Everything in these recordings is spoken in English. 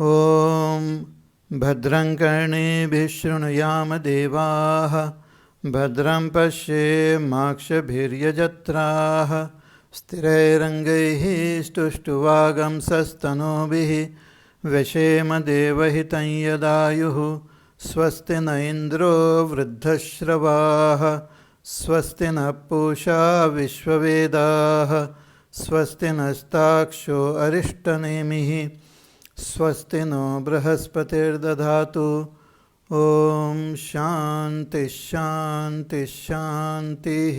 ॐ भद्रं कर्णेभिः शृणुयाम देवाः भद्रं पश्येमाक्षभिर्यजत्राः स्थिरैरङ्गैः स्तुष्टुवागंसस्तनूभिः व्यशेम देवहितं यदायुः स्वस्ति न इन्द्रो वृद्धश्रवाः स्वस्ति न पूषा विश्ववेदाः स्वस्ति नस्ताक्षो अरिष्टनेमिः स्वस्ति नो बृहस्पतिर्दधातु ॐ शान्ति शान्ति शान्तिः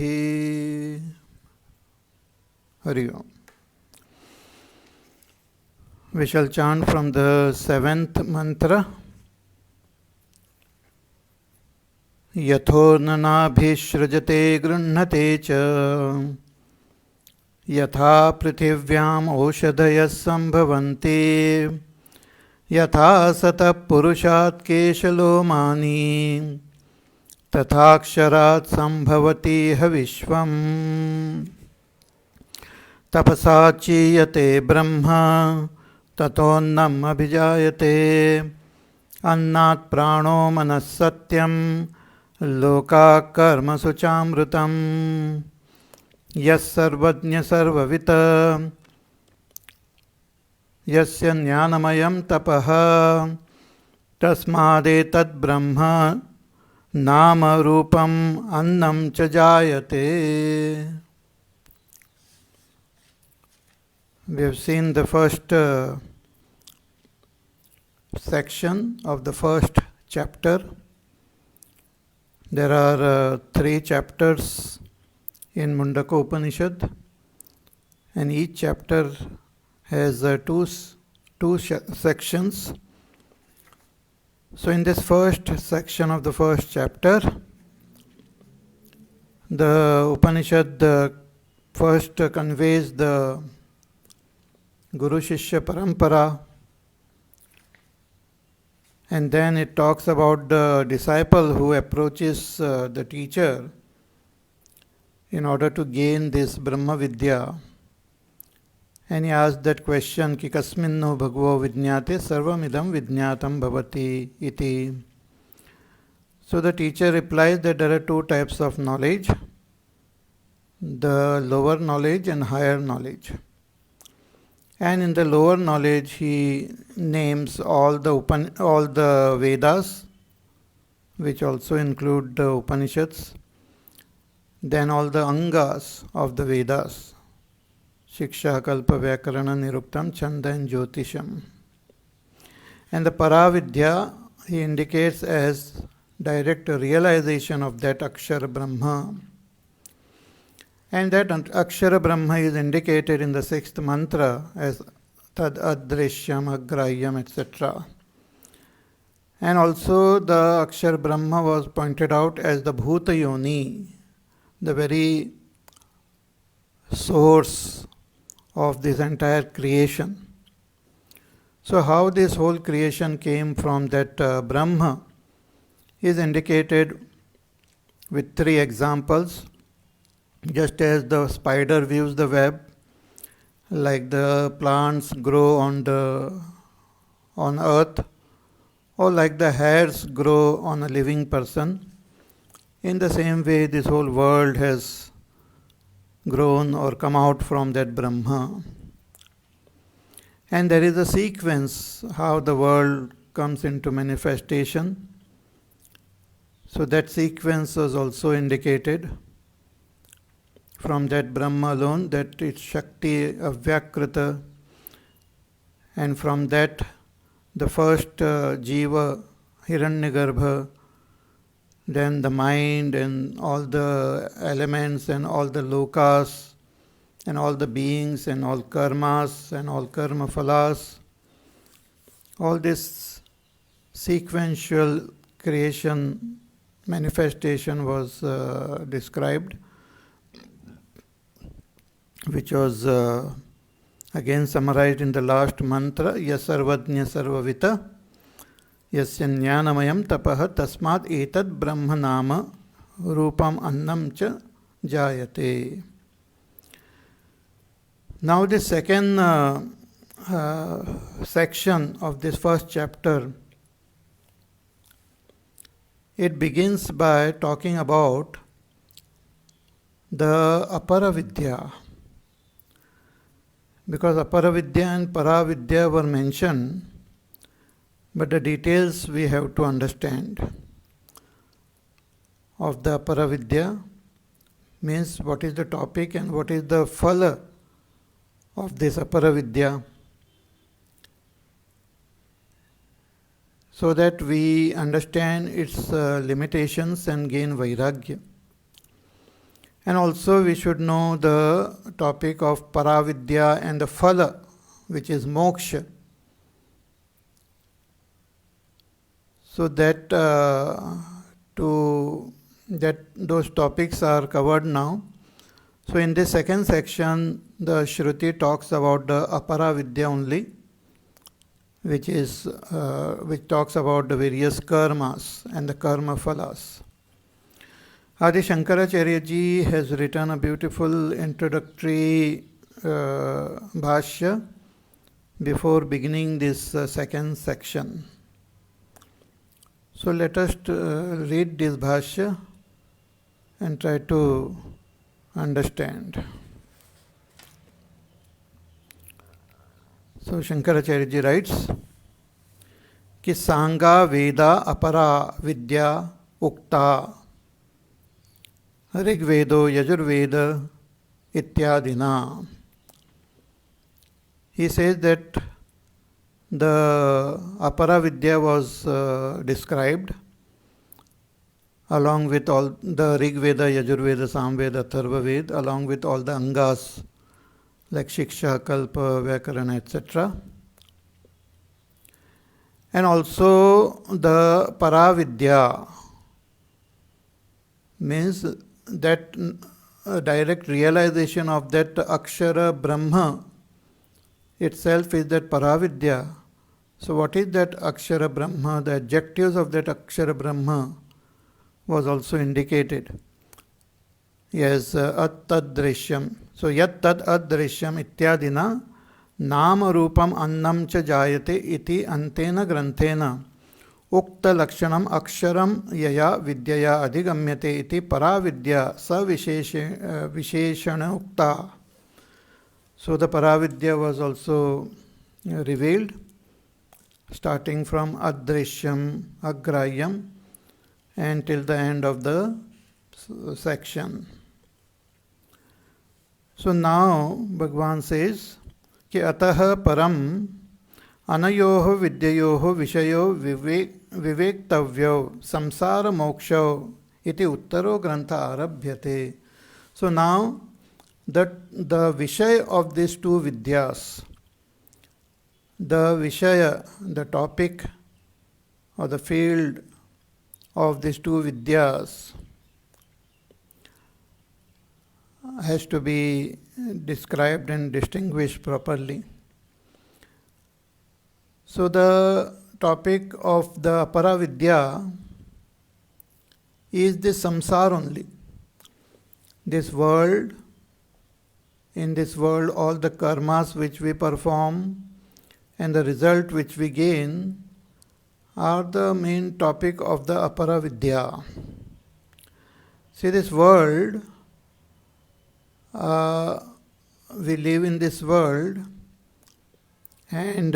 Hari Om. We shall chant from the 7th mantra. Yathornanabhishrajate grunhate cha Yatha prithivvyam oshadayas sambhavanti Yatha satah purushat keshalomani Tathaksharat sambhavati havishvam Tapasa chiyate brahma tatonnam abhijayate Annat prano manas satyam loka karma suchamrutam Yas sarvajña sarvavita Yasya jnanamayam tapaha Tasmadetad brahma Nama rupam annam cha jayate. We have seen the first section of the first chapter. There are 3 chapters in Mundaka Upanishad, and each chapter has two sections. So in this first section of the first chapter, the Upanishad first conveys the Guru Shishya Parampara, and then it talks about the disciple who approaches the teacher in order to gain this Brahma Vidya. And he asks that question, Ki kasminno bhagavo vijñāte sarvamidam vijñātam bhavati iti. So the teacher replies that there are 2 types of knowledge, the lower knowledge and higher knowledge. And in the lower knowledge, he names all the Vedas, which also include the Upanishads, then all the Angas of the Vedas, Shiksha, Kalpa, Vyakarana, Niruktam, Chanda and Jyotisham. And the Paravidya he indicates as direct realization of that Akshara Brahma. And that Akshara Brahma is indicated in the 6th mantra as Tad Adrishyam, Agrahyam, etc. And also the Akshara Brahma was pointed out as the Bhuta Yoni, the very source of this entire creation. So how this whole creation came from that Brahma is indicated with 3 examples. Just as the spider weaves the web, like the plants grow on earth, or like the hairs grow on a living person, in the same way this whole world has grown or come out from that Brahma. And there is a sequence how the world comes into manifestation. So that sequence was also indicated from that Brahma alone, that it's Shakti Avyakrita, and from that the first Jiva, Hiranyagarbha, then the mind and all the elements and all the lokas and all the beings and all karmas and all karma phalas, all this sequential creation manifestation was described, which was again summarized in the last mantra, Yasarvajña Sarvavita Yasya Jnanamayam Tapaha Tasmat Etad Brahma Nama Rupam Annam Cha Jayate. Now the second section of this first chapter, it begins by talking about the apara vidya. Because apara vidya and para vidya were mentioned, but the details we have to understand. Of the apara vidya means what is the topic and what is the phala of this apara vidya, so that we understand its limitations and gain vairagya. And also we should know the topic of paravidya and the phala, which is moksha, so that those topics are covered now. So in this second section, the Shruti talks about the apara vidya only, which talks about the various karmas and the karma phalas. Adi Shankaracharya ji has written a beautiful introductory bhashya before beginning this second section. So let us read this bhashya and try to understand. So Shankaracharya ji writes कि सांगा वेदा अपरा विद्या उक्ता ऋग्वेदो Yajurveda ityadina. He says that the apara vidya was described along with all the Rig Veda, Yajurveda, Samveda, Atharva Veda, along with all the angas like Shiksha, Kalpa, Vyakarana, etc. And also the Paravidya means that direct realization of that Akshara Brahma itself is that Paravidya. So what is that Akshara Brahma? The adjectives of that Akshara Brahma was also indicated. Yes, at-tad-drishyam. So yat-tad-ad-drishyam ityadina nama rupam annam cha jayate iti antena granthena ukta lakshanam aksharam yaya vidyaya adhigamyate iti paravidya sa-visheshana ukta. So the paravidya was also revealed, starting from adrishyam, agrahyam, and till the end of the section. So now Bhagavan says कि अतः परम अनयोः विद्ययोः विषयो विवेक्तव्यो संसार मोक्षो इति उत्तरो ग्रंथ आरभ्यते. So now the Vishay of these two Vidyas, the Vishaya, the topic or the field of these two Vidyas has to be described and distinguished properly. So the topic of the Aparavidya is the samsara only. This world, in this world all the karmas which we perform and the result which we gain are the main topic of the Aparavidya. See, this world, we live in this world and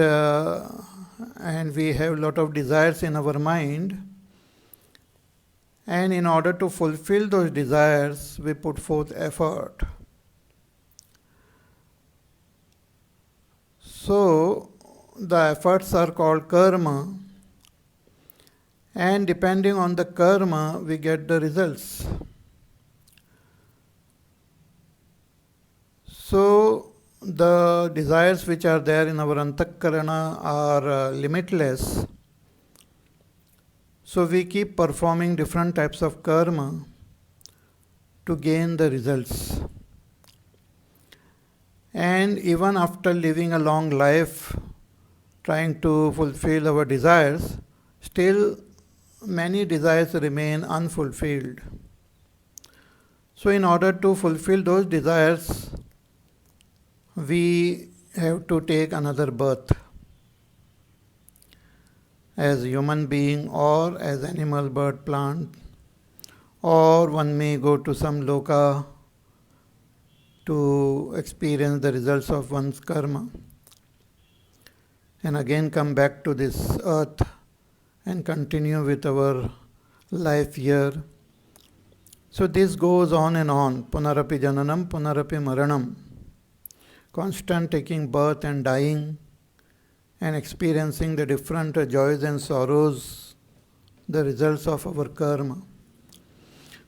we have a lot of desires in our mind, and in order to fulfill those desires we put forth effort. So the efforts are called karma, and depending on the karma we get the results. So the desires which are there in our antakarana are limitless. So we keep performing different types of karma to gain the results. And even after living a long life, trying to fulfill our desires, still many desires remain unfulfilled. So in order to fulfill those desires, we have to take another birth as human being or as animal, bird, plant, or one may go to some loka to experience the results of one's karma and again come back to this earth and continue with our life here. So this goes on and on. Punarapi jananam, punarapi maranam. Constant taking birth and dying and experiencing the different joys and sorrows, the results of our karma.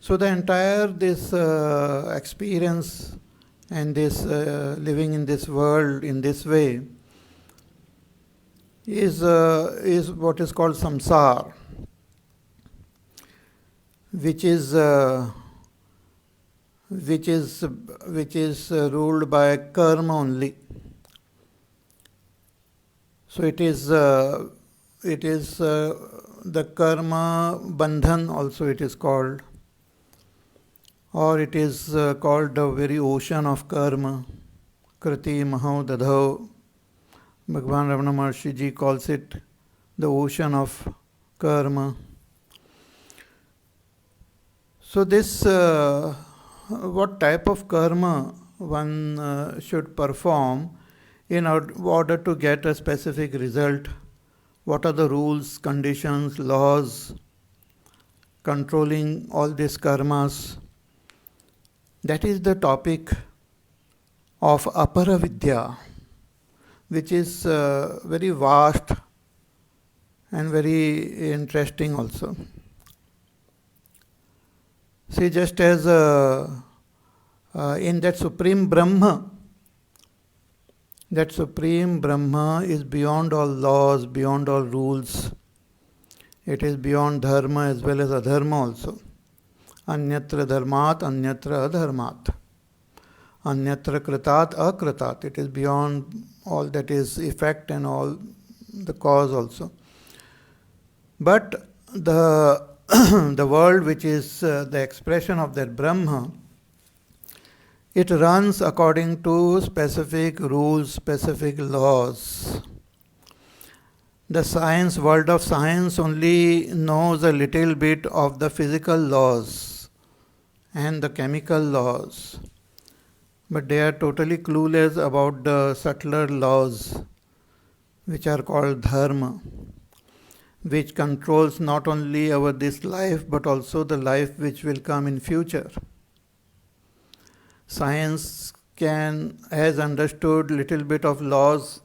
So the entire this experience and this living in this world in this way is what is called samsara, which is ruled by karma only. So it is the karma bandhan also it is called, or it is called the very ocean of karma. Kriti Mahau Dadhau. Bhagavan Ramana Maharshi Ji calls it the ocean of karma. So this, what type of karma one should perform in order to get a specific result? What are the rules, conditions, laws controlling all these karmas? That is the topic of Apara Vidya, which is very vast and very interesting also. See, just as in that Supreme Brahma is beyond all laws, beyond all rules. It is beyond dharma as well as adharma also. Anyatra dharmat, anyatra adharmat. Anyatra kritat, akritat. It is beyond all that is effect and all the cause also. But the the world which is the expression of that Brahma, it runs according to specific rules, specific laws. The science, world of science only knows a little bit of the physical laws and the chemical laws. But they are totally clueless about the subtler laws which are called dharma, which controls not only our this life but also the life which will come in future. Science has understood little bit of laws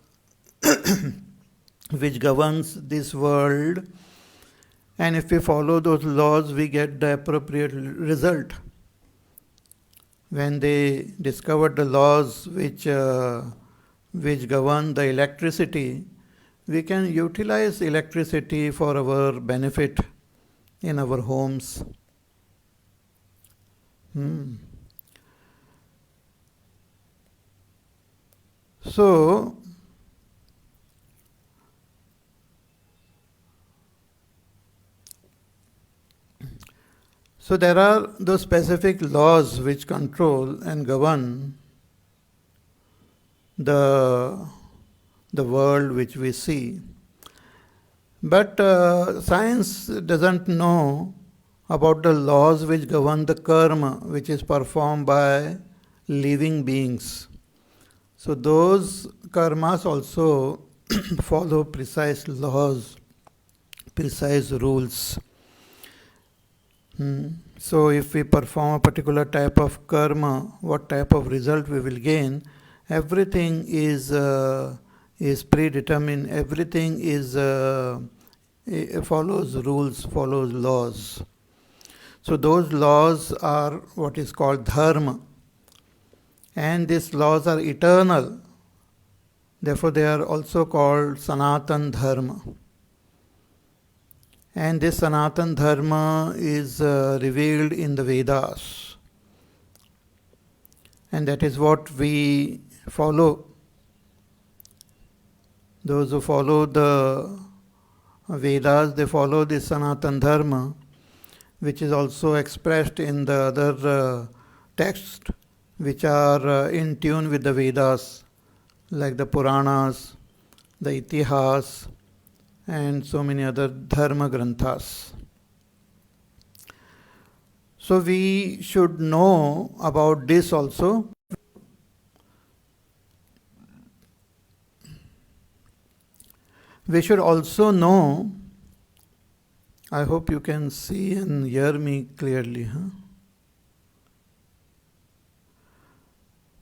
which governs this world, and if we follow those laws we get the appropriate result. When they discovered the laws which govern the electricity, we can utilize electricity for our benefit in our homes. So there are those specific laws which control and govern the world which we see. But science doesn't know about the laws which govern the karma which is performed by living beings. So those karmas also follow precise laws, precise rules. So if we perform a particular type of karma, what type of result we will gain, everything is predetermined, everything is follows rules, follows laws. So those laws are what is called dharma. And these laws are eternal. Therefore they are also called Sanatana Dharma. And this Sanatana Dharma is revealed in the Vedas. And that is what we follow. Those who follow the Vedas, they follow this Sanatana Dharma, which is also expressed in the other texts which are in tune with the Vedas, like the Puranas, the Itihas, and so many other Dharma Granthas. So we should know about this also. We should also know, I hope you can see and hear me clearly.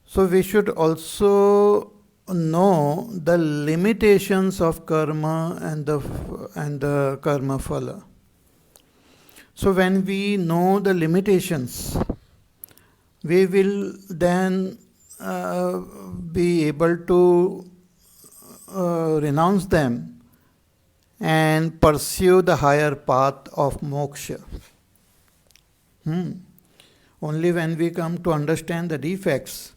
So we should also know the limitations of karma and the karma phala. So when we know the limitations, we will then be able to renounce them and pursue the higher path of moksha. Only when we come to understand the defects,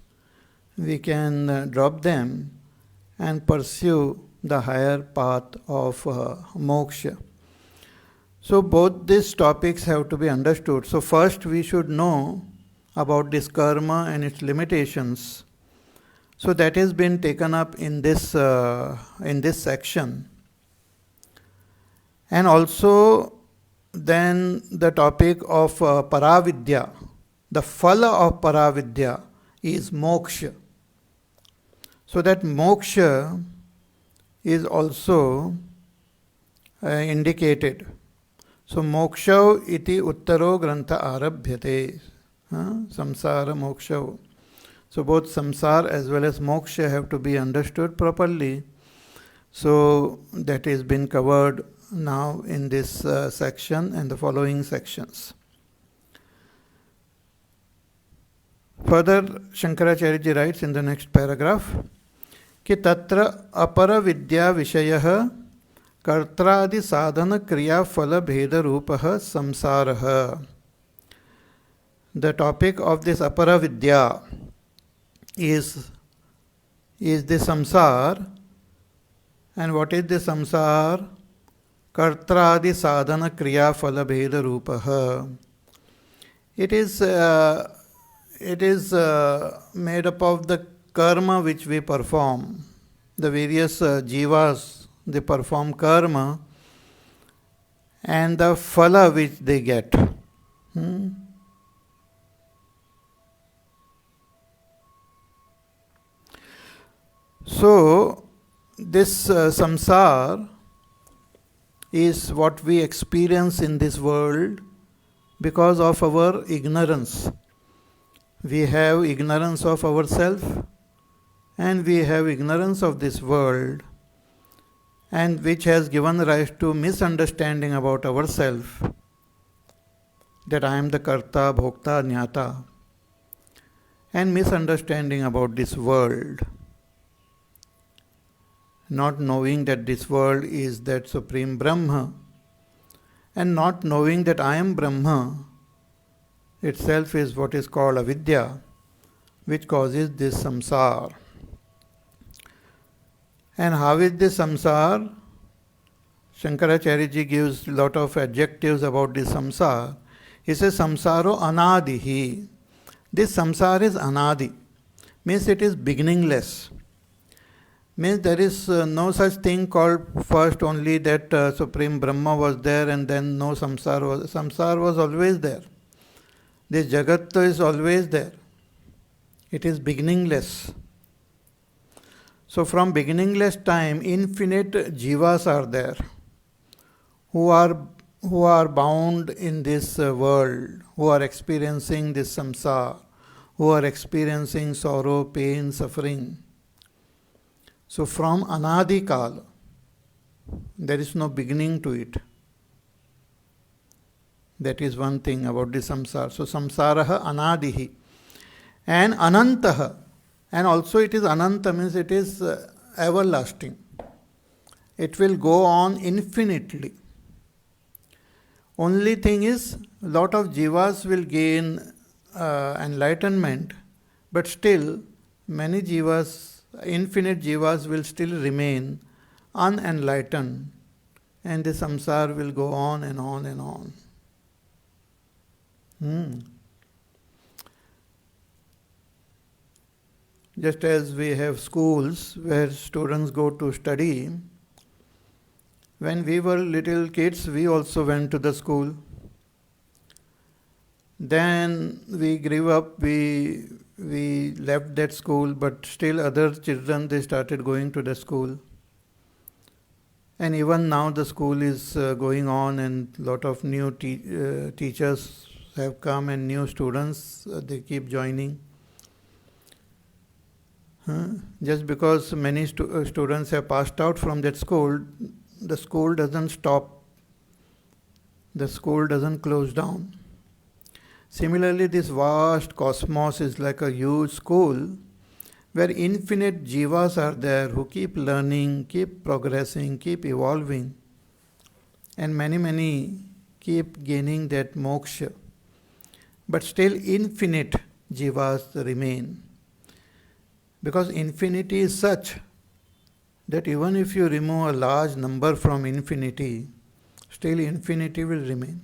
we can drop them and pursue the higher path of moksha. So both these topics have to be understood. So first we should know about this karma and its limitations. So that has been taken up in this section. And also then the topic of paravidya. The phala of paravidya is moksha. So that moksha is also indicated. So moksha iti uttaro grantha arabhyate. Samsara moksha. So both samsara as well as moksha have to be understood properly. So that has been covered now in this section and the following sections. Further, Shankaracharya writes in the next paragraph कि तत्र अपरा विद्या विषयः कर्त्रादि साधन क्रिया फल भेद रूपः संसारः. The topic of this apara vidya is the samsar. And what is the samsar? Kartradi sadhana kriya phala bheda rupaha. It is made up of the karma which we perform. The various jivas, they perform karma, and the phala which they get. So this samsar is what we experience in this world because of our ignorance. We have ignorance of ourselves and we have ignorance of this world, and which has given rise to misunderstanding about ourselves, that I am the karta, bhokta, jnata, and misunderstanding about this world. Not knowing that this world is that Supreme Brahma, and not knowing that I am Brahma itself is what is called avidya, which causes this samsara. And how is this samsara? Shankaracharya ji gives a lot of adjectives about this samsara. He says samsaro anadihi. This samsara is anadi, means it is beginningless. Means there is no such thing called first only that Supreme Brahma was there and then no samsara was. Samsara was always there. This Jagat is always there. It is beginningless. So from beginningless time, infinite jivas are there who are bound in this world, who are experiencing this samsara, who are experiencing sorrow, pain, suffering. So from anadi kala, there is no beginning to it. That is one thing about the samsara. So samsaraha anadihi. And anantaha. And also it is ananta, means it is everlasting. It will go on infinitely. Only thing is, lot of jivas will gain enlightenment, but still many jivas, infinite jivas will still remain unenlightened, and the samsara will go on and on and on. Just as we have schools where students go to study, when we were little kids, we also went to the school. Then we grew up, we left that school, but still other children, they started going to the school. And even now the school is going on, and lot of new teachers have come and new students, they keep joining. Just because many students have passed out from that school, the school doesn't stop. The school doesn't close down. Similarly, this vast cosmos is like a huge school where infinite jivas are there who keep learning, keep progressing, keep evolving, and many keep gaining that moksha. But still infinite jivas remain. Because infinity is such that even if you remove a large number from infinity, still infinity will remain.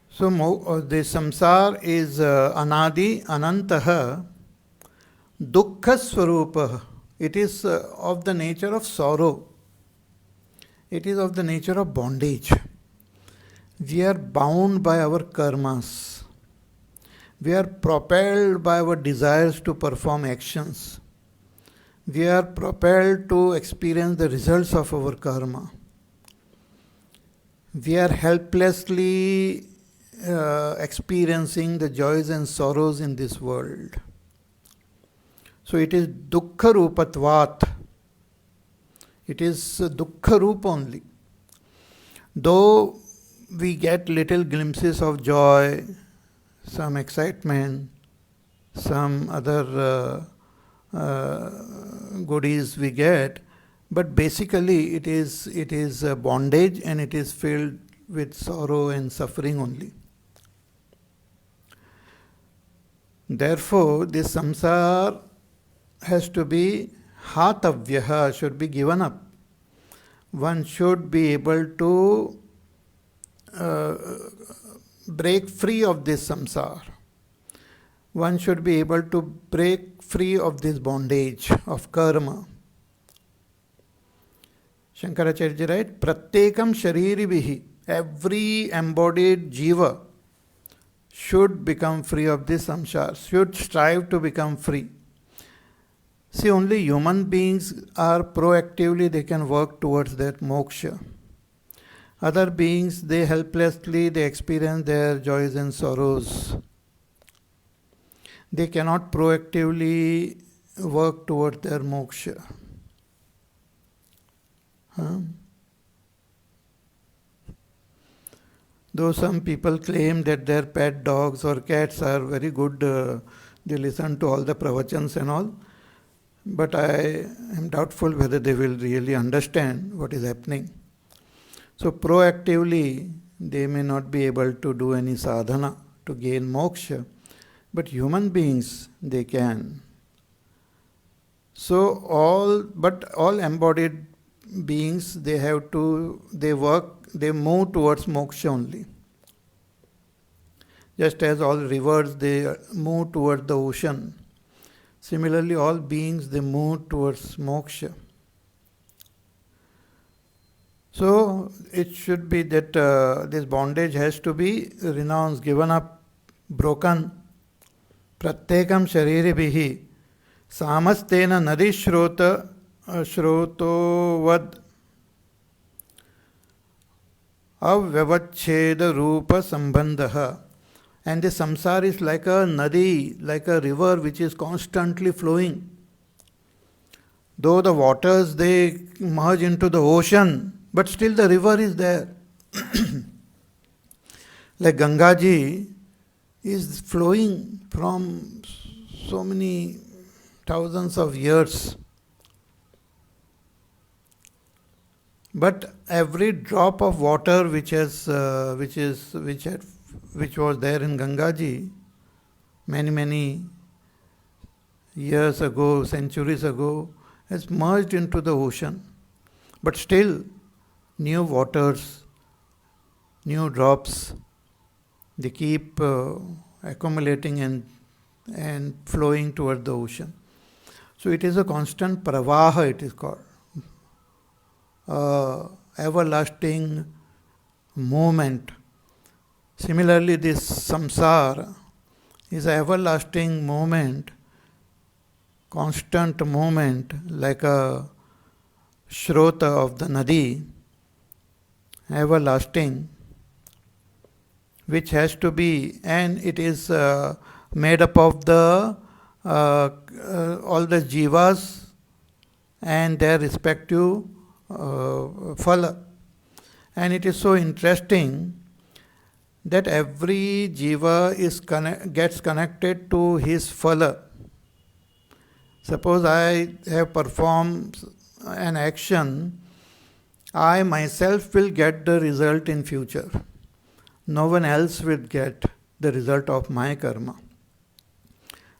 So the samsara is anadi, anantaha, dukkha swarupa. It is of the nature of sorrow. It is of the nature of bondage. We are bound by our karmas. We are propelled by our desires to perform actions. We are propelled to experience the results of our karma. We are helplessly experiencing the joys and sorrows in this world. So it is dukkha rupatvat. It is dukkha roop only. Though we get little glimpses of joy, some excitement, some other goodies we get, but basically it is a bondage, and it is filled with sorrow and suffering only. Therefore, this samsara has to be hatavyaha, should be given up. One should be able to break free of this samsara. One should be able to break free of this bondage of karma. Shankaracharya writes, Pratyekam shariribihi, every embodied jiva should become free of this samsara, should strive to become free. See, only human beings are proactively, they can work towards that moksha. Other beings, they helplessly, they experience their joys and sorrows. They cannot proactively work towards their moksha. Though some people claim that their pet dogs or cats are very good, they listen to all the pravachans and all, but I am doubtful whether they will really understand what is happening. So proactively, they may not be able to do any sadhana to gain moksha, but human beings, they can. So all embodied beings, they move towards moksha only. Just as all rivers, they move towards the ocean. Similarly, all beings, they move towards moksha. So it should be that this bondage has to be renounced, given up, broken. Pratyekam shariribihi samastena nadi shrotovad avyavacheda rupa sambandha. And the samsara is like a nadi, like a river which is constantly flowing. Though the waters, they merge into the ocean, but still the river is there. Like Gangaji is flowing from so many thousands of years. But every drop of water which was there in Gangaji many years ago, centuries ago, has merged into the ocean. But still, new waters, new drops, they keep accumulating and flowing toward the ocean. So it is a constant pravaha, it is called. Everlasting movement. Similarly, this samsara is an everlasting movement, constant movement, like a shrota of the nadi, everlasting, which has to be, and it is made up of the all the jivas and their respective phala. And it is so interesting that every jiva gets connected to his phala. Suppose I have performed an action, I myself will get the result in future. No one else will get the result of my karma.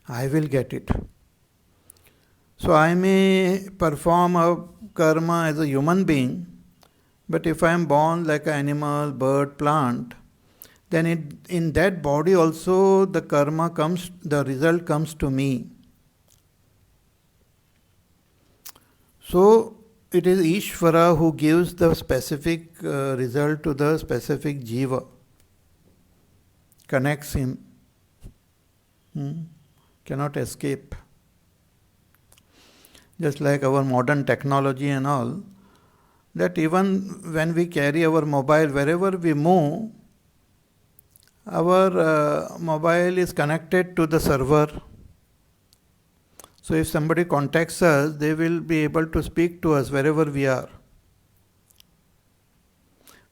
I will get it. So I may perform a karma as a human being, but if I am born like an animal, bird, plant, then in that body also the karma comes, the result comes to me. So it is Ishvara who gives the specific result to the specific jiva, connects him, cannot escape. Just like our modern technology and all, that even when we carry our mobile, wherever we move, our mobile is connected to the server. So if somebody contacts us, they will be able to speak to us wherever we are.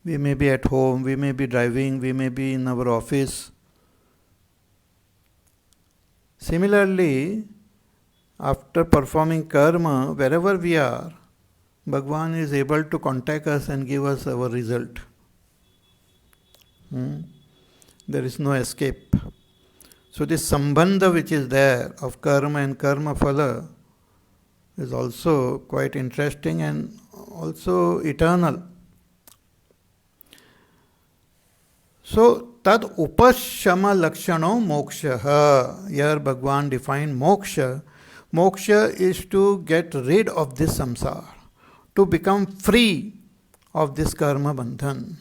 We may be at home, we may be driving, we may be in our office. Similarly, after performing karma, wherever we are, Bhagwan is able to contact us and give us our result. There is no escape. So this sambandha which is there of karma and karma phala is also quite interesting and also eternal. So tad upashama lakshano moksha. Here Bhagwan defined moksha. Moksha is to get rid of this samsara, to become free of this karma bandhan.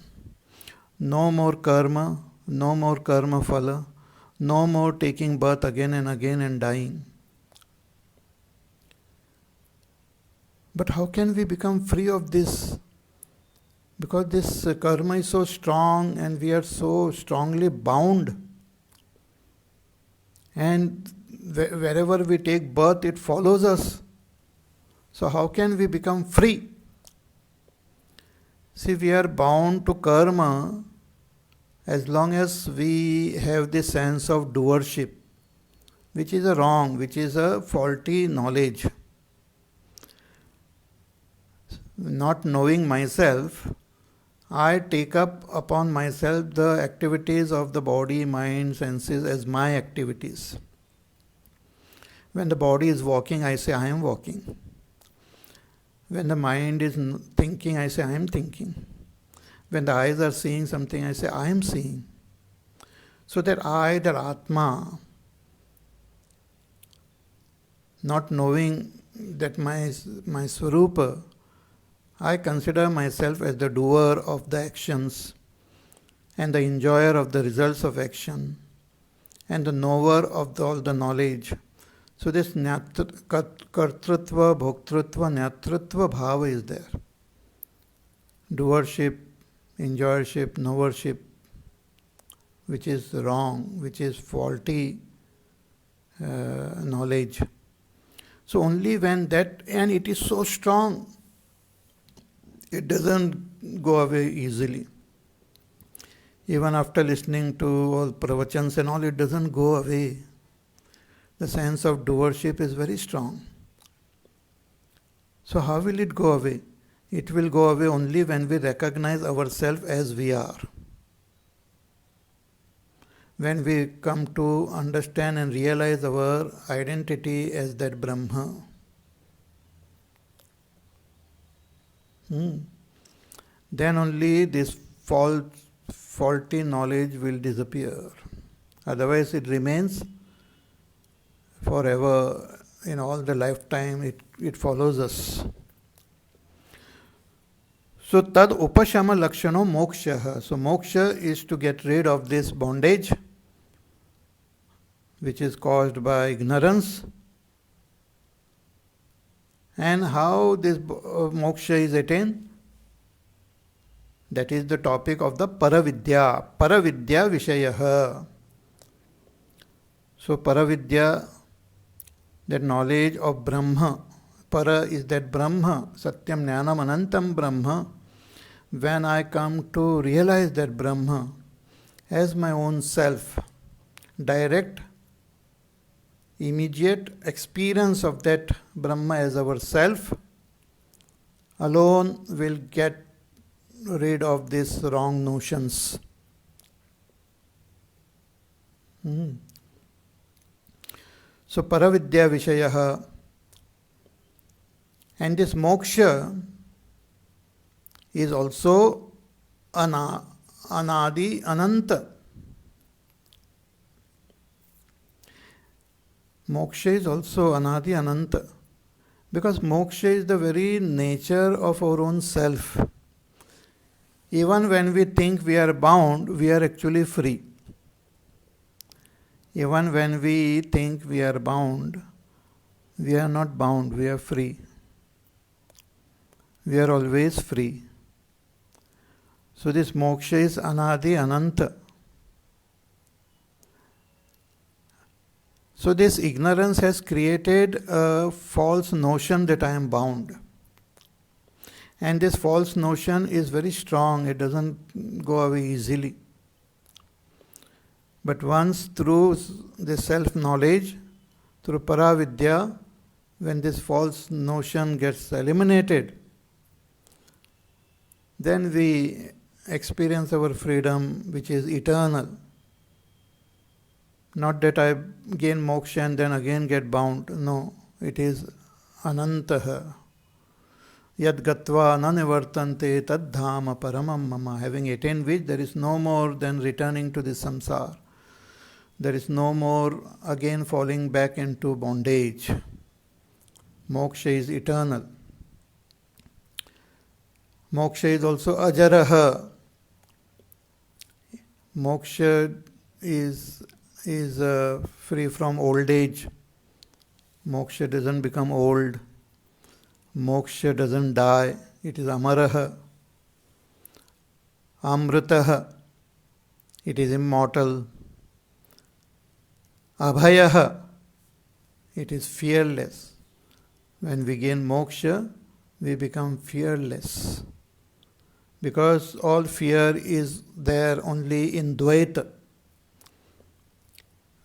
No more karma, no more karma phala, no more taking birth again and dying. But how can we become free of this? Because this karma is so strong and we are so strongly bound. And wherever we take birth, it follows us. So how can we become free? See, we are bound to karma as long as we have this sense of doership, which is a wrong, which is a faulty knowledge. Not knowing myself, I take up upon myself the activities of the body, mind, senses as my activities. When the body is walking, I say, I am walking. When the mind is thinking, I say, I am thinking. When the eyes are seeing something, I say, I am seeing. So that I, that Atma, not knowing that my Swarupa, I consider myself as the doer of the actions and the enjoyer of the results of action and the knower of all the knowledge. So this kartrutva, bhoktrutva, nyatrutva bhava is there. Doership, enjoyership, knowership, which is wrong, which is faulty knowledge. So only when that, and it is so strong, it doesn't go away easily. Even after listening to all pravachans and all, it doesn't go away. The sense of doership is very strong. So how will it go away? It will go away only when we recognize ourselves as we are. When we come to understand and realize our identity as that Brahma. Then only this faulty knowledge will disappear. Otherwise it remains forever, in all the lifetime it follows us. So tad upashama lakshano moksha. So moksha is to get rid of this bondage which is caused by ignorance. And how this moksha is attained? That is the topic of the Paravidya. Paravidya Vishayaha. So Paravidya, that knowledge of Brahma. Para is that Brahma. Satyam Jnanam Anantam Brahma. When I come to realize that Brahma as my own self, direct, immediate experience of that Brahma as our self alone will get rid of these wrong notions. So Paravidya Vishayaha, and this moksha is also anadi ananta. Moksha is also anadi ananta, because moksha is the very nature of our own self. Even when we think we are bound, we are actually free. Even when we think we are bound, we are not bound, we are free. We are always free. So this moksha is anadi ananta. So this ignorance has created a false notion that I am bound. And this false notion is very strong, it doesn't go away easily. But once through this self-knowledge, through Paravidya, when this false notion gets eliminated, then we experience our freedom, which is eternal. Not that I gain moksha and then again get bound. No, it is anantaha. Yad gatva nanivartante tad dhama paramam mama. Having attained which, there is no more than returning to this samsara. There is no more again falling back into bondage. Moksha is eternal. Moksha is also ajaraha. Moksha is free from old age. Moksha doesn't become old. Moksha doesn't die. It is amaraha. Amritaha. It is immortal. Abhayaha. It is fearless. When we gain moksha, we become fearless. Because all fear is there only in Dvaita.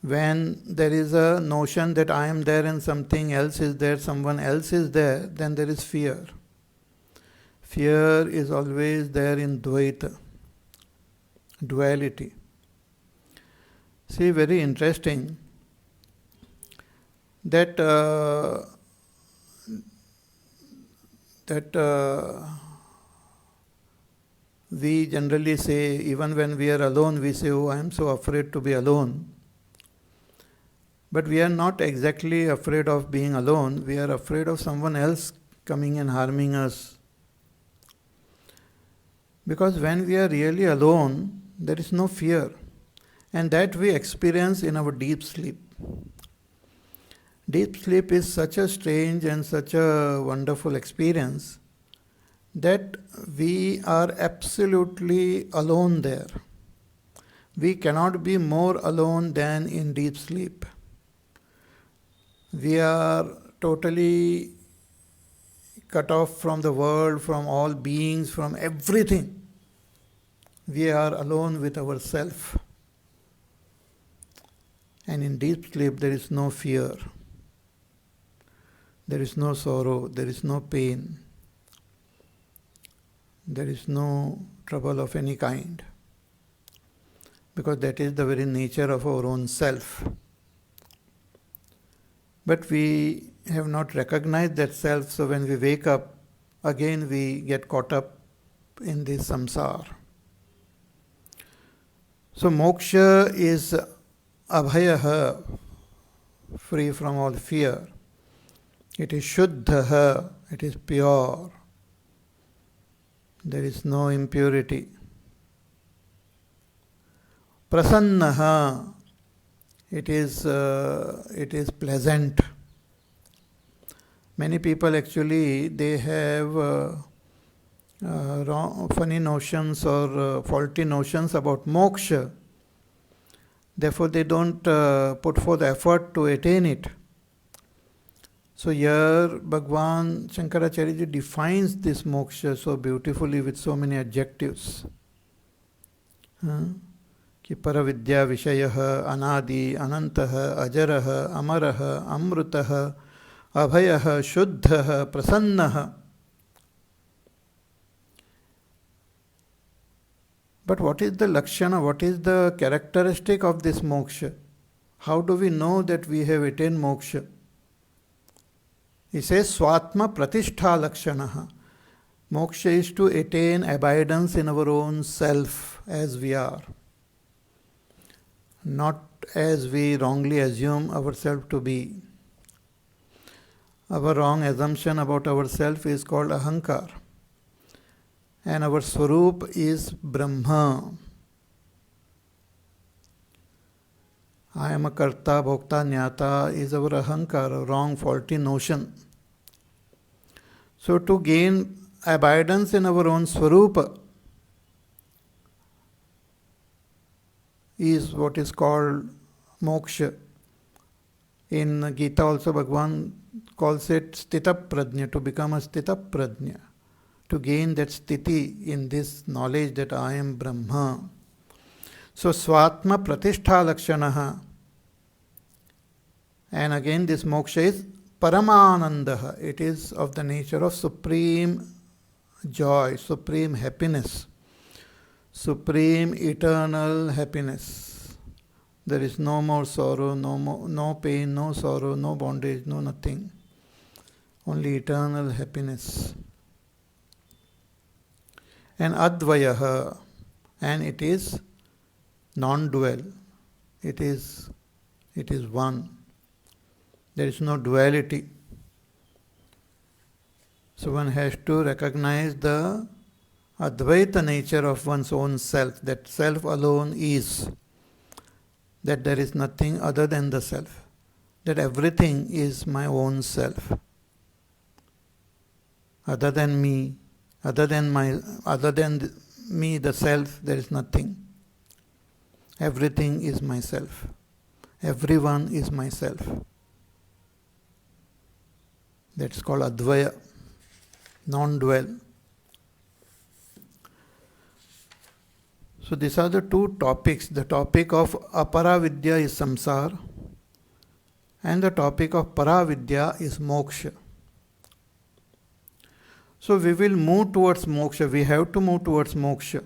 When there is a notion that I am there and something else is there, someone else is there, then there is fear. Fear is always there in Dvaita, duality. See, very interesting that we generally say, even when we are alone, we say, oh, I am so afraid to be alone. But we are not exactly afraid of being alone. We are afraid of someone else coming and harming us. Because when we are really alone, there is no fear. And that we experience in our deep sleep. Deep sleep is such a strange and such a wonderful experience that we are absolutely alone there. We cannot be more alone than in deep sleep. We are totally cut off from the world, from all beings, from everything. We are alone with ourselves. And in deep sleep there is no fear. There is no sorrow, there is no pain. There is no trouble of any kind. Because that is the very nature of our own self. But we have not recognized that self, so when we wake up, again we get caught up in this samsara. So moksha is abhayaha, free from all fear. It is shuddhaha, it is pure. There is no impurity. Prasannaha, it is pleasant. Many people actually, they have funny notions or faulty notions about moksha. Therefore, they don't put forth effort to attain it. So here, Bhagwan Shankaracharya defines this moksha so beautifully with so many adjectives. कि परविद्या विषयः अनादि अनन्तः अजरः अमरः अमृतः अभयः शुद्धः प्रसन्नः. But what is the lakshana, what is the characteristic of this moksha? How do we know that we have attained moksha? He says, Swatma Pratishtha Lakshanaha. Moksha is to attain abidance in our own self as we are, not as we wrongly assume ourselves to be. Our wrong assumption about ourselves is called ahankar. And our swarup is Brahma. I am a karta, bhokta, jnata is our ahankar, a wrong, faulty notion. So to gain abidance in our own swarupa is what is called moksha. In Gita also Bhagavan calls it stita prajna, to become a stita prajna, to gain that sthiti in this knowledge that I am Brahma. So swatma pratishtha lakshanaha. And again this moksha is paramanandaha. It is of the nature of supreme joy, supreme happiness, supreme eternal happiness. There is no more sorrow, no pain, no sorrow, no bondage, no nothing. Only eternal happiness. And advayaha, and it is non-dual. It is one. There is no duality. So one has to recognize the Advaita nature of one's own self, that self alone is, that there is nothing other than the self, that everything is my own self. Other than me, other than me, the self, there is nothing. Everything is myself. Everyone is myself. That's called Advaya, non-dual. So these are the two topics. The topic of aparavidya is samsara, and the topic of paravidya is moksha. So we will move towards moksha. We have to move towards moksha.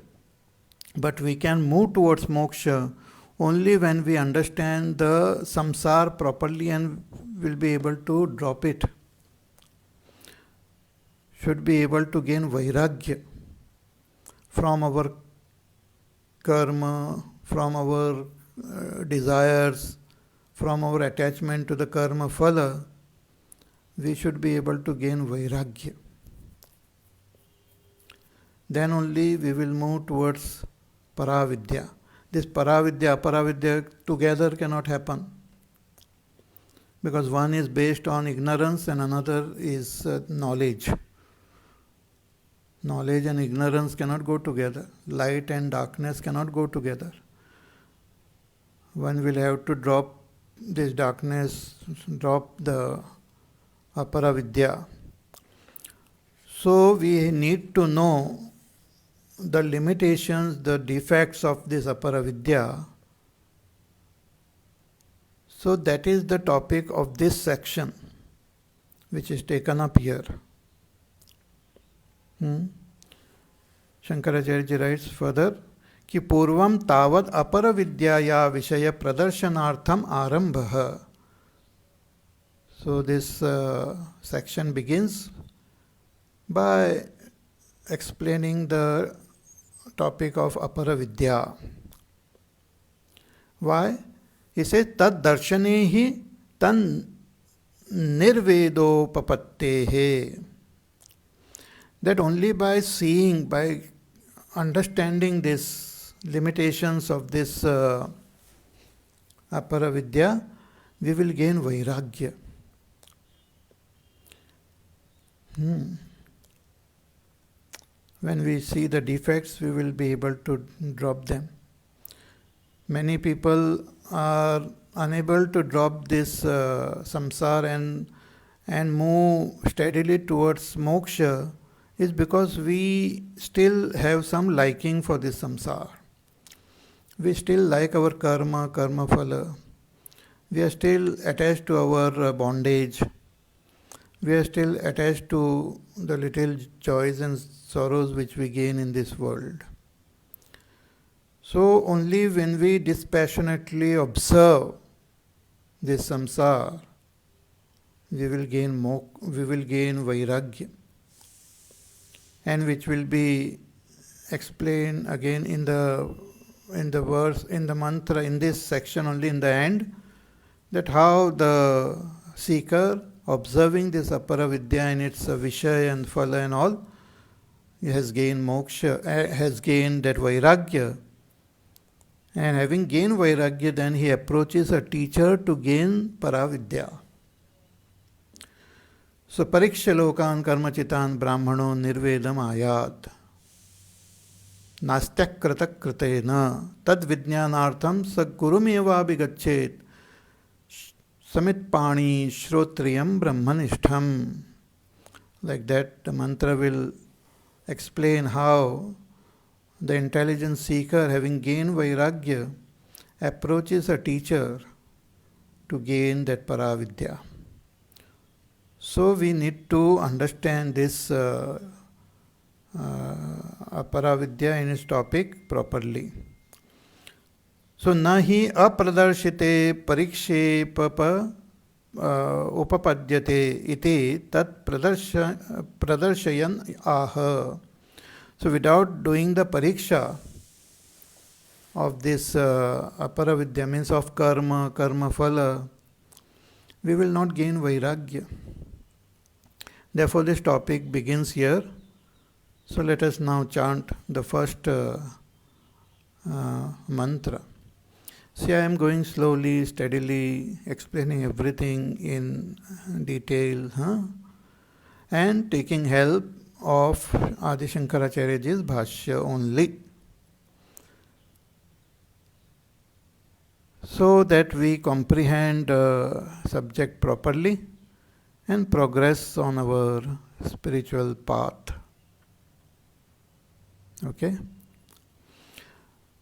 But we can move towards moksha only when we understand the samsara properly and will be able to drop it. Should be able to gain vairagya from our karma, from our desires, from our attachment to the karma phala. We should be able to gain vairagya. Then only we will move towards paravidya. This paravidya, aparavidya together cannot happen, because one is based on ignorance and another is knowledge. Knowledge and ignorance cannot go together. Light and darkness cannot go together. One will have to drop this darkness, drop the aparavidya. So we need to know the limitations, the defects of this aparavidya. So that is the topic of this section, which is taken up here. Shankaracharya writes further कि पूर्वम तावद अपर विद्याया विषय प्रदर्शनार्थम आरंभः. So this section begins by explaining the topic of apara vidya. Why? He says, tad darshanehi tan nirvedopapattehe. That only by seeing, by understanding these limitations of this aparavidya, we will gain vairagya. When we see the defects, we will be able to drop them. Many people are unable to drop this samsara and move steadily towards moksha is because we still have some liking for this samsara. We still like our karma phala. We are still attached to our bondage. We are still attached to the little joys and sorrows which we gain in this world. So only when we dispassionately observe this samsara, we will gain vairagya, and which will be explained again in the verse, in the mantra, in this section only in the end, that how the seeker, observing this aparavidya and its vishaya and phala and all, he has gained moksha, has gained that vairagya. And having gained vairagya, then he approaches a teacher to gain paravidya. So, pariksha lokan karmachitan brahmano nirvedam ayat. Nastyak kratak kratena tad vijnanartham sagurumeva bigachet samit pani shrotriyam brahmanishtham. Like that, the mantra will explain how the intelligent seeker, having gained vairagya, approaches a teacher to gain that paravidya. So we need to understand this paravidya in its topic properly. So nahi apradarshite parikshe papa upapadyate iti tat pradarshayan aha. So without doing the pariksha of this aparavidya, means of karma phala, we will not gain vairagya. Therefore this topic begins here. So let us now chant the first mantra. See, I am going slowly, steadily, explaining everything in detail, and taking help of Adi Shankaracharyaji's Bhashya only, so that we comprehend the subject properly and progress on our spiritual path. Okay?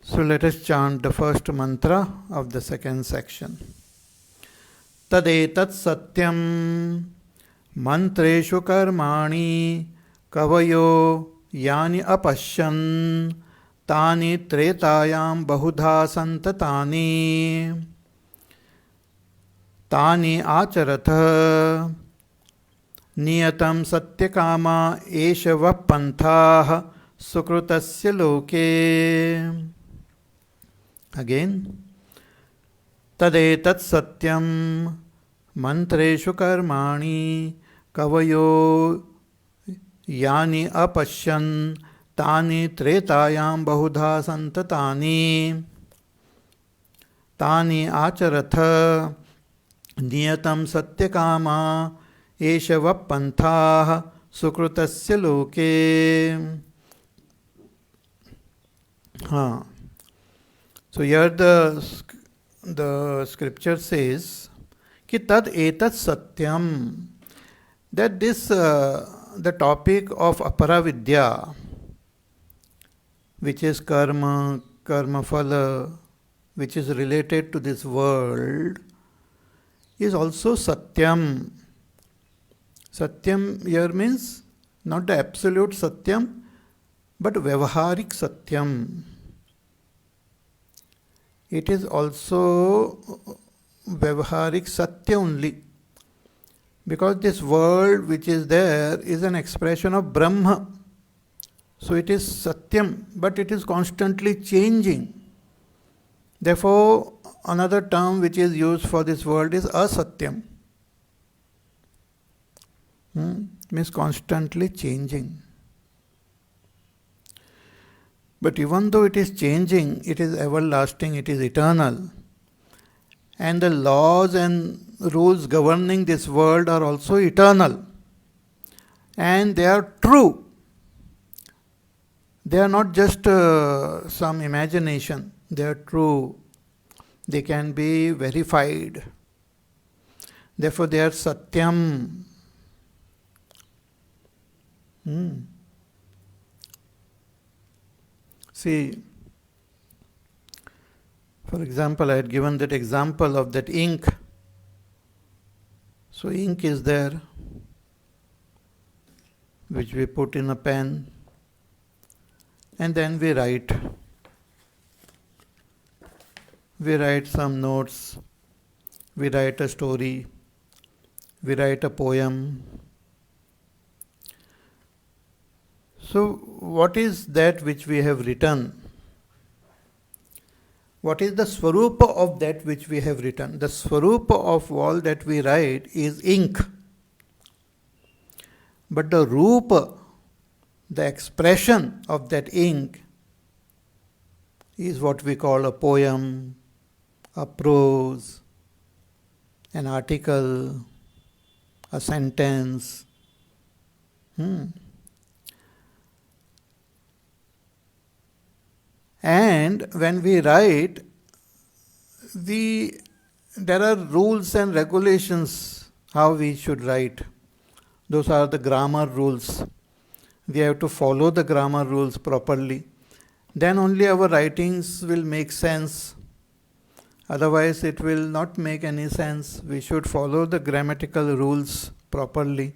So let us chant the first mantra of the second section. Tadetat satyam mantreshu karmani kavayo yani apashyan tani tretayam bahudha santatani tani acharatha niyatam satyakama eshava pantha sukrutasya loke. Again. Tadetat satyam mantreshu karmani kavayo yani apashyan tani tretayam bahudha santatani tani acharatha niyatam satyakama eshava pantha sukrutasya loke. So here the scripture says ki tad etat satyam, that this the topic of aparavidya, which is karma phala, which is related to this world, is also satyam. Satyam here means not the absolute satyam, but vyavaharik satyam. It is also vyavaharik satya only, because this world which is there is an expression of Brahma. So it is satyam, but it is constantly changing. Therefore, another term which is used for this world is asatyam. Means constantly changing. But even though it is changing, it is everlasting, it is eternal. And the laws and rules governing this world are also eternal. And they are true. They are not just some imagination. They are true. They can be verified. Therefore, they are satyam. See, for example, I had given that example of that ink. So ink is there, which we put in a pen, and then we write. We write some notes, we write a story, we write a poem. So, what is that which we have written? What is the swarupa of that which we have written? The swarupa of all that we write is ink. But the rupa, the expression of that ink, is what we call a poem, a prose, an article, a sentence. And when we write, there are rules and regulations how we should write. Those are the grammar rules. We have to follow the grammar rules properly. Then only our writings will make sense. Otherwise, it will not make any sense. We should follow the grammatical rules properly.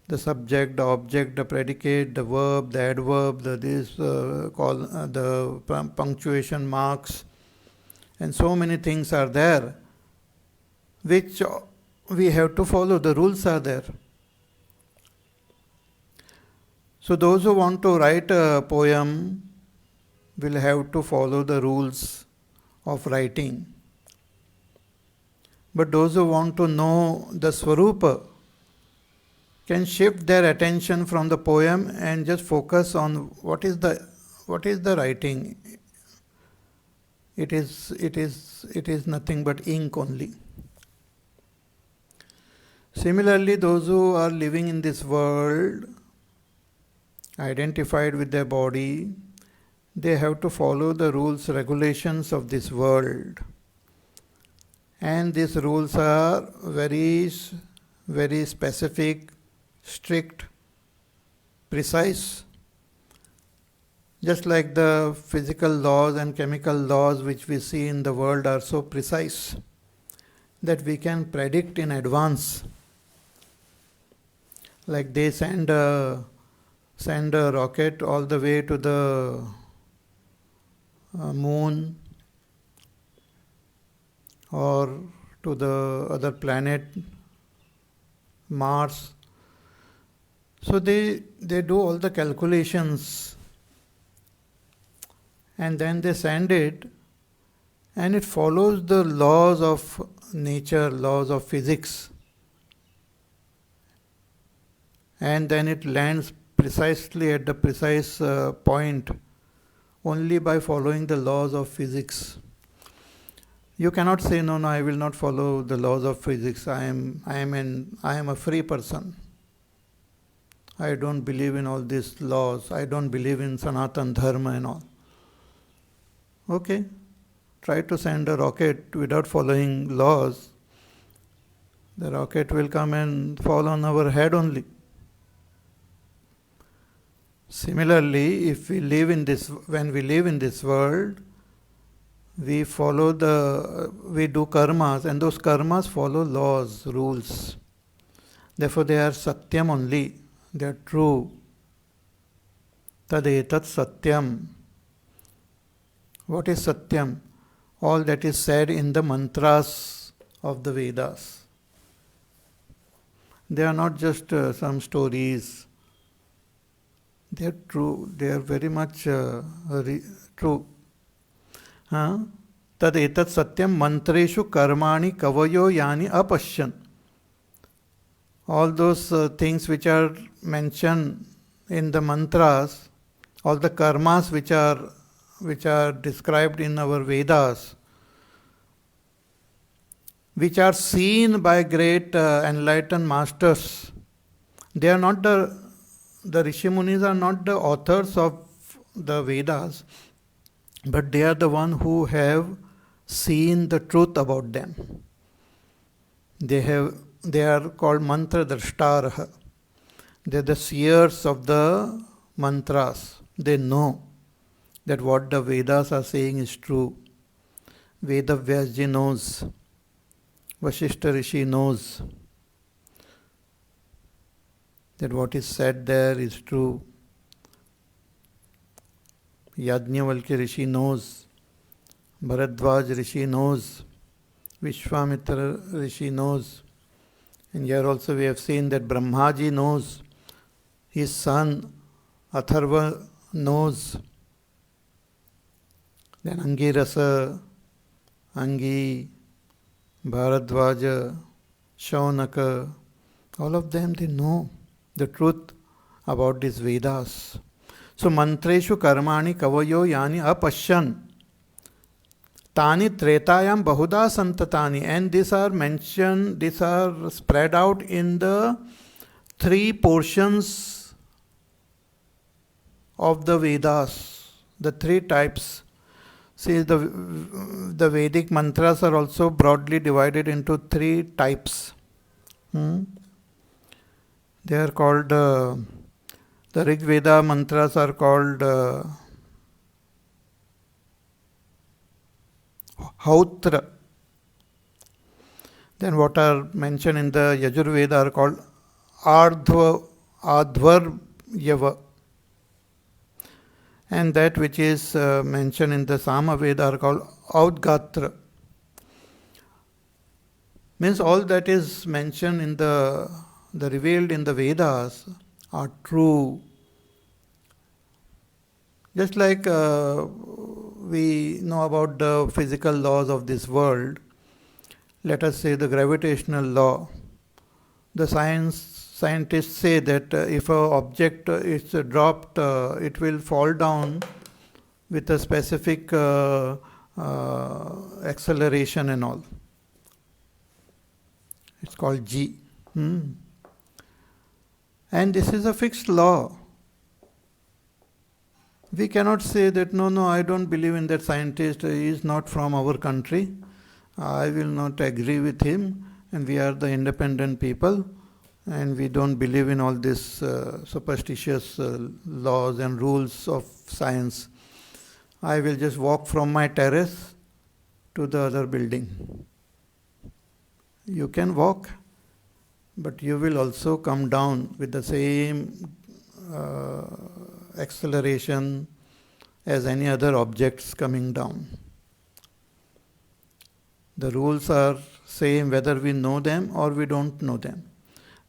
The subject, the object, the predicate, the verb, the adverb, the punctuation marks, and so many things are there which we have to follow. The rules are there. So those who want to write a poem will have to follow the rules of writing. But those who want to know the Swarupa can shift their attention from the poem and just focus on what is the writing. It is nothing but ink only. Similarly, those who are living in this world, identified with their body, they have to follow the rules, regulations of this world. And these rules are very, very specific, strict, precise. Just like the physical laws and chemical laws which we see in the world are so precise that we can predict in advance. Like they send a rocket all the way to the moon or to the other planet, Mars. So they do all the calculations and then they send it, and it follows the laws of nature, laws of physics. And then it lands precisely at the precise point only by following the laws of physics. You cannot say, no, I will not follow the laws of physics. I am a free person. I don't believe in all these laws. I don't believe in Sanatana Dharma and all. Okay, try to send a rocket without following laws. The rocket will come and fall on our head only. Similarly, when we live in this world, we do karmas, and those karmas follow laws, rules. Therefore, they are satyam only. They are true. Tadetat satyam. What is satyam? All that is said in the mantras of the Vedas. They are not just some stories. They are true. They are very much true. Tad etat satyam mantreshu karmani kavayo yani apashyan. All those things which are mentioned in the mantras, all the karmas which are described in our Vedas, which are seen by great enlightened masters, they are not the Rishi Munis are not the authors of the Vedas, but they are the one who have seen the truth about them. They are called mantra drashtarah. They are the seers of the mantras. They know that what the Vedas are saying is true. Veda Vyasji knows. Vashishta Rishi knows that what is said there is true. Yajnavalkya Rishi knows. Bharadwaj Rishi knows. Vishwamitra Rishi knows. And here also we have seen that Brahmaji knows. His son Atharva knows. Then Angirasa, Angi, Bharadwaja, Shaunaka, all of them, they know the truth about these Vedas. So mantreshu karmani kavayo yani apashyan tani tretayam bahuda santatani, and these are mentioned, these are spread out in the three portions of the Vedas, the three types. See, the Vedic mantras are also broadly divided into three types. They are called, the Rig Veda mantras are called Hautra. Then what are mentioned in the Yajur Veda are called Advar Yava. And that which is mentioned in the Sama Veda are called Audgatra. Means all that is mentioned in the revealed in the Vedas are true. Just like we know about the physical laws of this world, let us say the gravitational law. The scientists say that if an object is dropped, it will fall down with a specific acceleration and all. It's called G. And this is a fixed law. We cannot say that, no, I don't believe in that scientist, he is not from our country, I will not agree with him, and we are the independent people, and we don't believe in all these superstitious laws and rules of science. I will just walk from my terrace to the other building. You can walk, but you will also come down with the same acceleration as any other objects coming down. The rules are same whether we know them or we don't know them,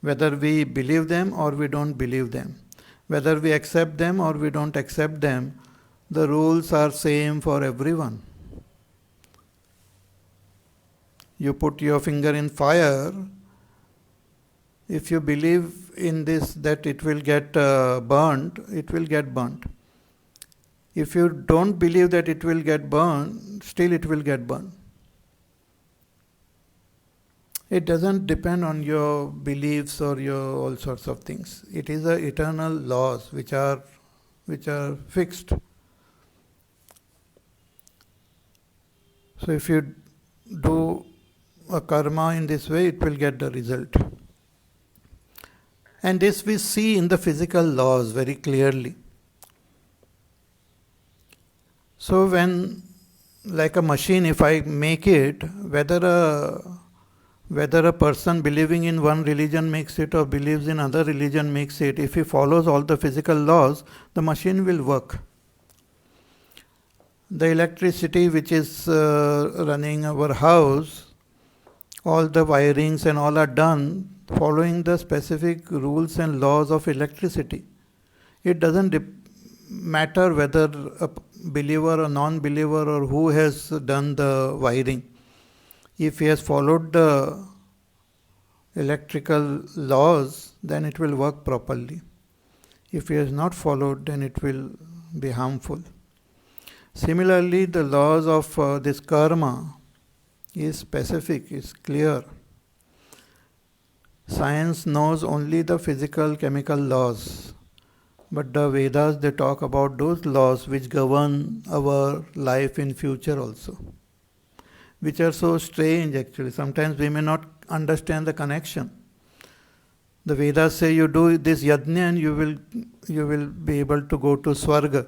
whether we believe them or we don't believe them, whether we accept them or we don't accept them. The rules are same for everyone. You put your finger in fire, if you believe in this that it will get burnt, it will get burnt. If you don't believe that it will get burned, still it will get burned. It doesn't depend on your beliefs or your all sorts of things. It is the eternal laws which are fixed. So if you do a karma in this way, it will get the result. And this we see in the physical laws very clearly. So when, like a machine, if I make it, whether a person believing in one religion makes it or believes in other religion makes it, if he follows all the physical laws, the machine will work. The electricity which is running our house, all the wirings and all are done following the specific rules and laws of electricity. It doesn't matter whether believer or non-believer or who has done the wiring, if he has followed the electrical laws, then it will work properly. If he has not followed, then it will be harmful. Similarly, the laws of this karma is specific, is clear. Science knows only the physical, chemical laws. But the Vedas, they talk about those laws which govern our life in future also, which are so strange actually. Sometimes we may not understand the connection. The Vedas say you do this yajna and you will be able to go to Swarga.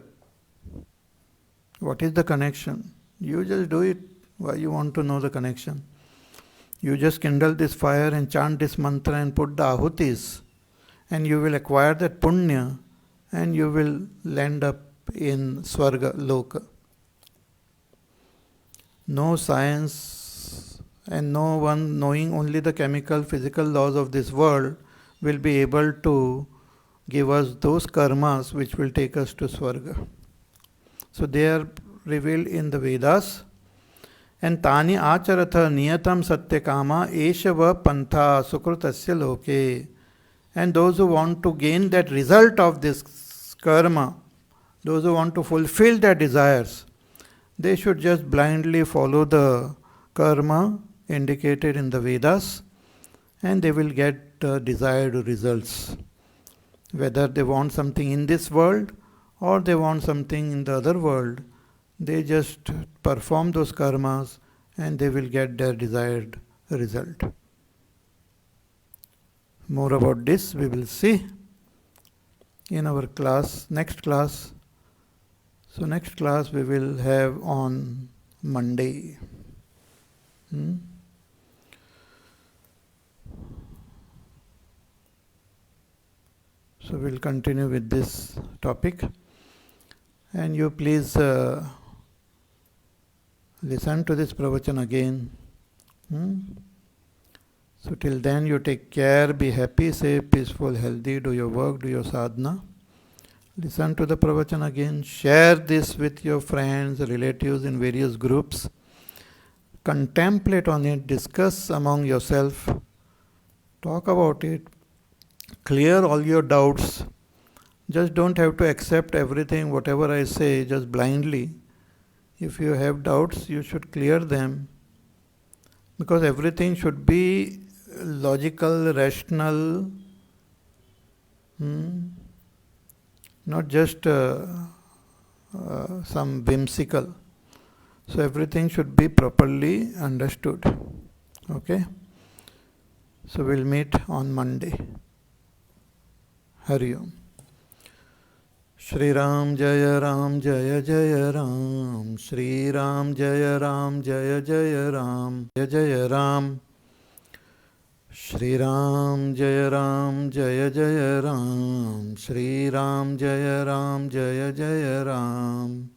What is the connection? You just do it. Why you want to know the connection? You just kindle this fire and chant this mantra and put the ahutis, and you will acquire that punya, and you will land up in Swarga Loka. No science and no one knowing only the chemical, physical laws of this world will be able to give us those karmas which will take us to Swarga. So they are revealed in the Vedas. And tani acharatha niyatam satyakama eshava pantha sukrutasya loke. And those who want to gain that result of this karma, those who want to fulfill their desires, they should just blindly follow the karma indicated in the Vedas, and they will get the desired results. Whether they want something in this world or they want something in the other world, they just perform those karmas and they will get their desired result. More about this we will see in our class, next class. So next class we will have on Monday. So we'll continue with this topic. And you please listen to this pravachan again. So till then you take care, be happy, safe, peaceful, healthy, do your work, do your sadhana. Listen to the pravachan again, share this with your friends, relatives in various groups. Contemplate on it, discuss among yourself, talk about it, clear all your doubts. Just don't have to accept everything, whatever I say, just blindly. If you have doubts, you should clear them. Because everything should be logical, rational, not just some whimsical. So everything should be properly understood. Okay? So we'll meet on Monday. Hari Om. Shri Ram Jaya Ram Jaya Jaya Ram. Shri Ram Jaya Ram Jaya Jaya Ram. Jaya Jaya Ram. Shri Ram Jaya Ram Jaya Jaya Ram. Shri Ram Jaya Ram Jaya Jaya Ram.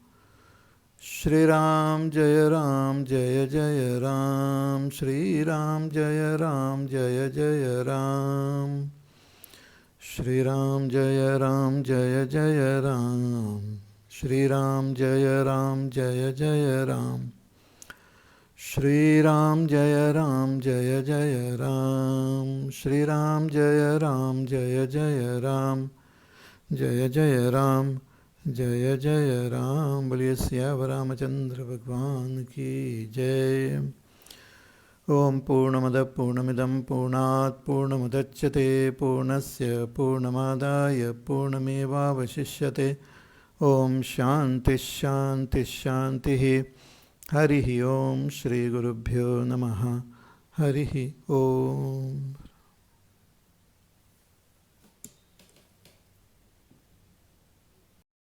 Shri Ram Jaya Ram Jaya Jaya Ram. Shri Ram Jaya Ram Jaya Jaya Ram. Shri Ram Jaya Ram Jaya Jaya Ram. Shri Ram Jaya Ram Jaya Jaya Ram. Shri Ram Jaya Ram Jaya Jaya Ram. Shri Ram Jaya Ram Jaya Jaya Ram. Jaya Jaya Ram. Jaya Jaya Ram. Boliye Siyava Ramachandra Bhagwan ki Jai. Om Purnamada Purnamidam Purnat Purnamudachyate Purnasya Purnamadaya Purnameva Vashishyate. Om Shanti Shanti Shanti. Harihi Om Shri Gurubhyo Namaha. Harihi Om.